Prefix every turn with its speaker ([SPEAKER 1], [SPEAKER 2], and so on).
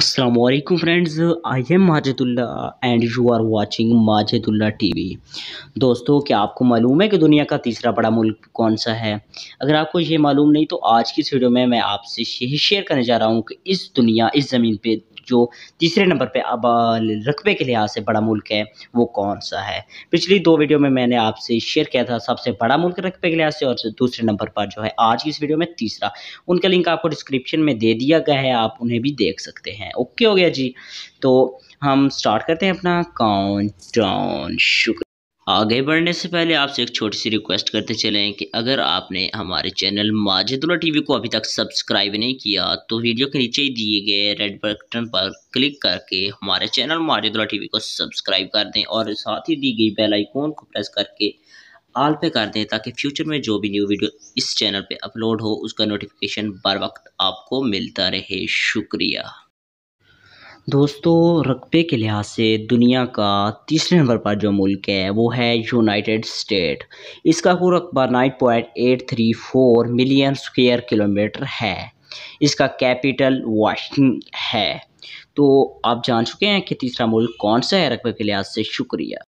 [SPEAKER 1] अस्सलामुअलैकुम friends, I am Majidullah and you are watching Majidullah TV. दोस्तों, क्या आपको मालूम है कि दुनिया का तीसरा बड़ा मुल्क कौन सा है? अगर आपको ये मालूम नहीं तो आज की इस वीडियो में मैं आपसे यही शेयर करने जा रहा हूँ कि इस ज़मीन पे जो तीसरे नंबर पे अब रकबे के लिहाज से बड़ा मुल्क है वो कौन सा है। पिछली दो वीडियो में मैंने आपसे शेयर किया था सबसे बड़ा मुल्क रकबे के लिहाज से, और दूसरे नंबर पर जो है आज की इस वीडियो में तीसरा। उनका लिंक आपको डिस्क्रिप्शन में दे दिया गया है, आप उन्हें भी देख सकते हैं। ओके हो गया जी। तो हम स्टार्ट करते हैं अपना काउंटडाउन। शुक्रिया। आगे बढ़ने से पहले आपसे एक छोटी सी रिक्वेस्ट करते चलें कि अगर आपने हमारे चैनल माजिदुल्ला टीवी को अभी तक सब्सक्राइब नहीं किया तो वीडियो के नीचे ही दिए गए रेड बटन पर क्लिक करके हमारे चैनल माजिदुल्ला टीवी को सब्सक्राइब कर दें और साथ ही दी गई बेल आइकॉन को प्रेस करके ऑल पे कर दें ताकि फ्यूचर में जो भी न्यू वीडियो इस चैनल पे अपलोड हो उसका नोटिफिकेशन बर वक्त आपको मिलता रहे। शुक्रिया। दोस्तों, रकबे के लिहाज से दुनिया का तीसरे नंबर पर जो मुल्क है वो है यूनाइटेड स्टेट। इसका कुल रकबा 9.834 मिलियन स्क्वायर किलोमीटर है। इसका कैपिटल वाशिंगटन है। तो आप जान चुके हैं कि तीसरा मुल्क कौन सा है रकबे के लिहाज से। शुक्रिया।